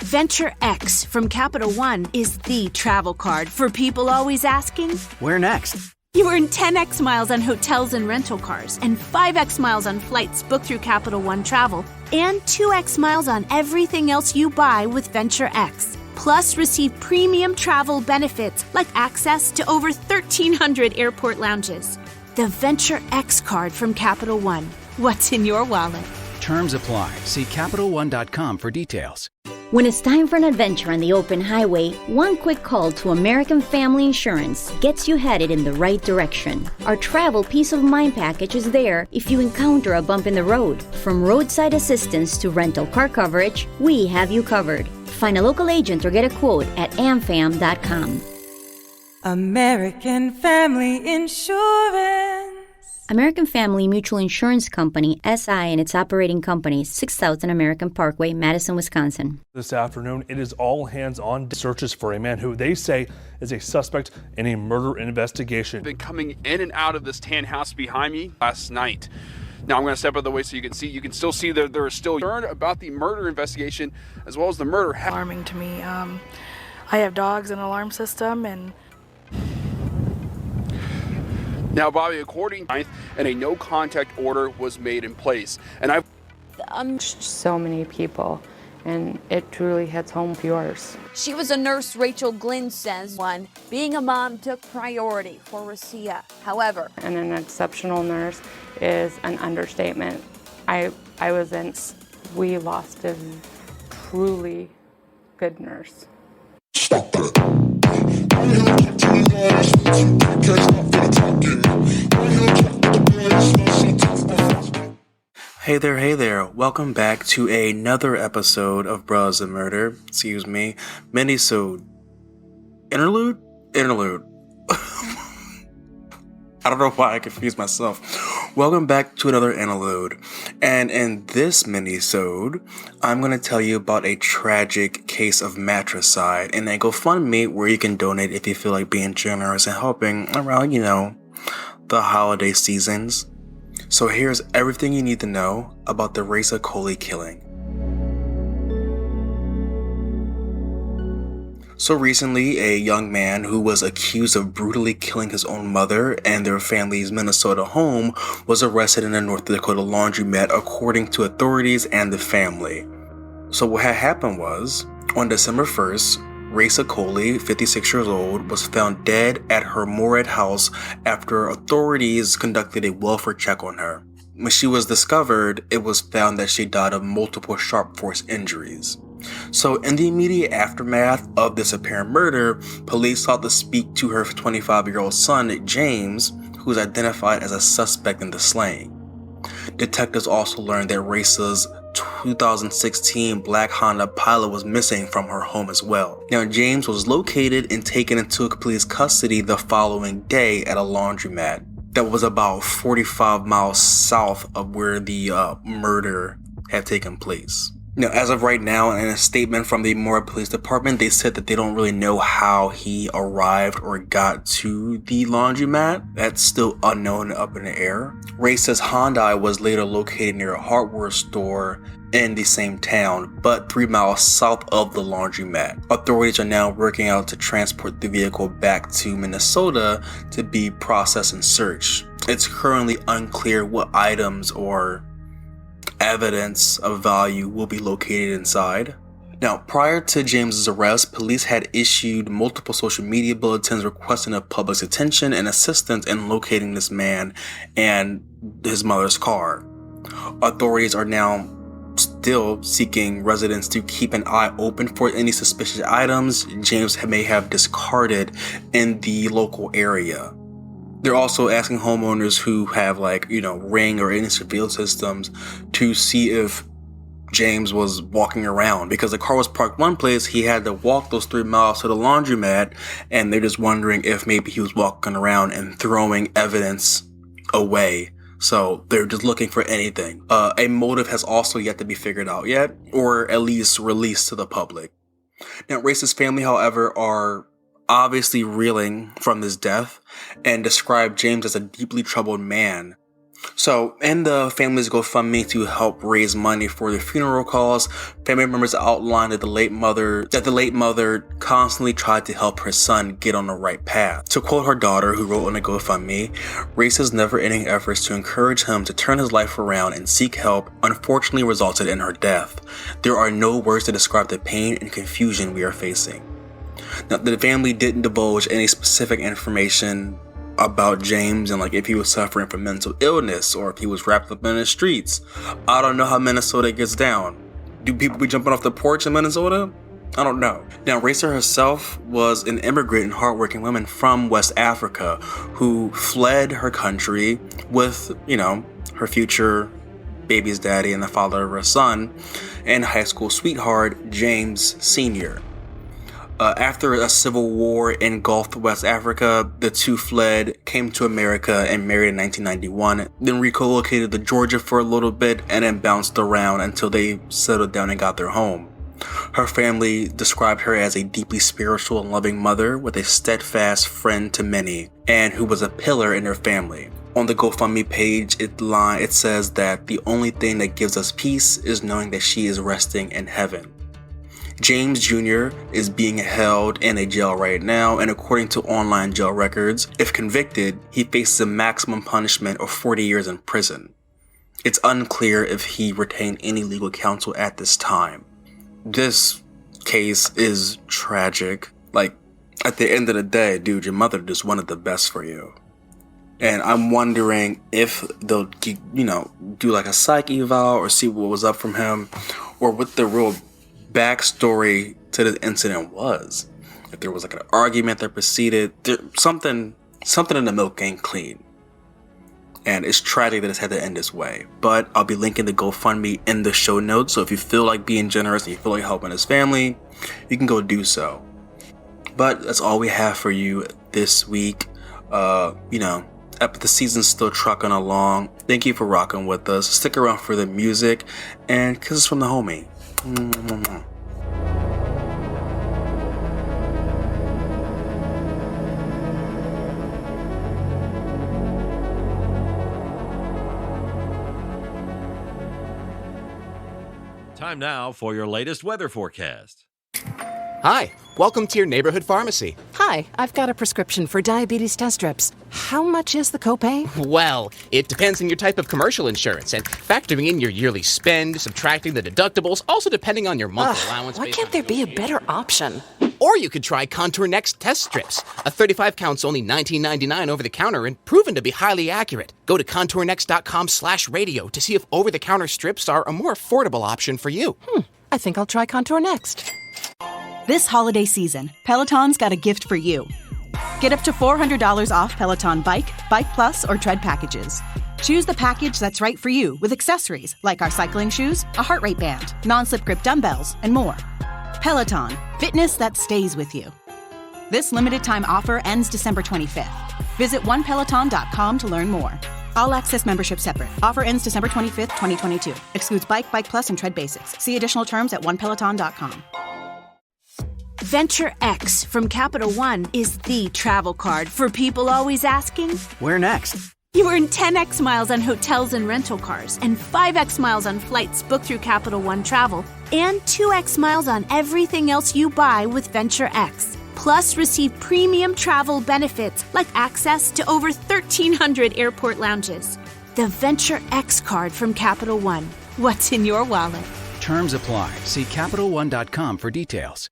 Venture X from Capital One is the travel card for people always asking, where next? You earn 10x miles on hotels and rental cars, and 5x miles on flights booked through Capital One Travel, and 2x miles on everything else you buy with Venture X. Plus, receive premium travel benefits like access to over 1,300 airport lounges. The Venture X card from Capital One. What's in your wallet? Terms apply. See CapitalOne.com for details. When it's time for an adventure on the open highway, one quick call to American Family Insurance gets you headed in the right direction. Our travel peace of mind package is there if you encounter a bump in the road. From roadside assistance to rental car coverage, we have you covered. Find a local agent or get a quote at amfam.com. American Family Insurance. American Family Mutual Insurance Company, SI, and its operating company, 6000 American Parkway, Madison, Wisconsin. This afternoon, it is all hands on searches for a man who they say is a suspect in a murder investigation. Been coming in and out of this tan house behind me last night. Now I'm going to step out of the way so you can still see that there is still concern about the murder investigation as well as the murder. Alarming to me. I have dogs and alarm system and. Now, Bobby, according to and a no contact order was made in place. And so many people, and it truly hits home for yours. She was a nurse, Rachel Glynn says. Being a mom took priority for Receia. However, and an exceptional nurse is an understatement. We lost a truly good nurse. Stop it. Hey there, welcome back to another episode of Bros and Murder, minisode, Interlude? I don't know why I confused myself. Welcome back to another Interlude, and in this minisode, I'm going to tell you about a tragic case of matricide and a GoFundMe where you can donate if you feel like being generous and helping around, the holiday seasons. So here's everything you need to know about the Diawo Kollie killing. So recently, a young man who was accused of brutally killing his own mother and their family's Minnesota home was arrested in a North Dakota laundromat, according to authorities and the family. So what had happened was, on December 1st, Diawo Kollie, 56 years old, was found dead at her Moorhead house after authorities conducted a welfare check on her. When she was discovered, it was found that she died of multiple sharp force injuries. So in the immediate aftermath of this apparent murder, police sought to speak to her 25-year-old son, James, who was identified as a suspect in the slaying. Detectives also learned that Recea's 2016 black Honda Pilot was missing from her home as well. Now, James was located and taken into police custody the following day at a laundromat that was about 45 miles south of where the murder had taken place. Now, as of right now, in a statement from the Moorhead Police Department, they said that they don't really know how he arrived or got to the laundromat. That's still unknown and up in the air. Recea's Honda was later located near a hardware store in the same town, but 3 miles south of the laundromat. Authorities are now working out to transport the vehicle back to Minnesota to be processed and searched. It's currently unclear what items or evidence of value will be located inside. Now, prior to James's arrest, police had issued multiple social media bulletins requesting the public's attention and assistance in locating this man and his mother's car. Authorities are now still seeking residents to keep an eye open for any suspicious items James may have discarded in the local area. They're also asking homeowners who have Ring or any surveillance systems to see if James was walking around, because the car was parked one place. He had to walk those 3 miles to the laundromat, and they're just wondering if maybe he was walking around and throwing evidence away. So they're just looking for anything. A motive has also yet to be figured out yet, or at least released to the public. Now, Recea's family, however, are obviously reeling from this death and describe James as a deeply troubled man. So, in the family's GoFundMe to help raise money for the funeral costs, family members outlined that the late mother constantly tried to help her son get on the right path. To quote her daughter, who wrote on the GoFundMe, Recea's never-ending efforts to encourage him to turn his life around and seek help unfortunately resulted in her death. There are no words to describe the pain and confusion we are facing. Now, the family didn't divulge any specific information about James and if he was suffering from mental illness or if he was wrapped up in the streets. I don't know how Minnesota gets down. Do people be jumping off the porch in Minnesota? I don't know. Now, Receia herself was an immigrant and hardworking woman from West Africa who fled her country with, her future baby's daddy and the father of her son and high school sweetheart, James Sr. After a civil war engulfed West Africa, the two fled, came to America, and married in 1991, then relocated to Georgia for a little bit, and then bounced around until they settled down and got their home. Her family described her as a deeply spiritual and loving mother with a steadfast friend to many, and who was a pillar in her family. On the GoFundMe page, it says that the only thing that gives us peace is knowing that she is resting in heaven. James Jr. is being held in a jail right now, and according to online jail records, if convicted, he faces a maximum punishment of 40 years in prison. It's unclear if he retained any legal counsel at this time. This case is tragic. At the end of the day, dude, your mother just wanted the best for you. And I'm wondering if they'll, do a psych eval or see what was up from him, or what the real backstory to this incident was. If there was an argument that preceded, something in the milk ain't clean. And it's tragic that it's had to end this way. But I'll be linking the GoFundMe in the show notes, so if you feel like being generous and you feel like helping his family, you can go do so. But that's all we have for you this week. The season's still trucking along. Thank you for rocking with us. Stick around for the music, and kisses from the homie. Time now for your latest weather forecast. Hi, welcome to your neighborhood pharmacy. Hi, I've got a prescription for diabetes test strips. How much is the copay? Well, it depends on your type of commercial insurance and factoring in your yearly spend, subtracting the deductibles, also depending on your monthly allowance. Why can't there be a better option? Or you could try Contour Next test strips. A 35 count's only $19.99 over the counter and proven to be highly accurate. Go to contournext.com/radio to see if over-the-counter strips are a more affordable option for you. I think I'll try Contour Next. This holiday season, Peloton's got a gift for you. Get up to $400 off Peloton Bike, Bike Plus, or Tread packages. Choose the package that's right for you with accessories like our cycling shoes, a heart rate band, non-slip grip dumbbells, and more. Peloton, fitness that stays with you. This limited time offer ends December 25th. Visit onepeloton.com to learn more. All access membership separate. Offer ends December 25th, 2022. Excludes Bike, Bike Plus, and Tread Basics. See additional terms at onepeloton.com. Venture X from Capital One is the travel card for people always asking, where next? You earn 10x miles on hotels and rental cars, and 5x miles on flights booked through Capital One Travel, and 2x miles on everything else you buy with Venture X. Plus, receive premium travel benefits like access to over 1,300 airport lounges. The Venture X card from Capital One. What's in your wallet? Terms apply. See CapitalOne.com for details.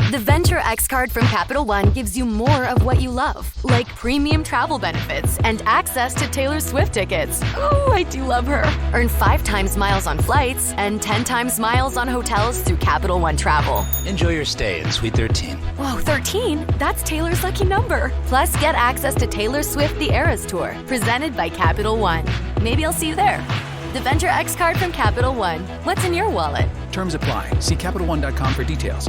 The Venture X card from Capital One gives you more of what you love, like premium travel benefits and access to Taylor Swift tickets. Oh, I do love her. Earn 5 times miles on flights and 10 times miles on hotels through Capital One Travel. Enjoy your stay in Suite 13. Whoa, 13? That's Taylor's lucky number. Plus, get access to Taylor Swift The Eras Tour, presented by Capital One. Maybe I'll see you there. The Venture X card from Capital One. What's in your wallet? Terms apply. See CapitalOne.com for details.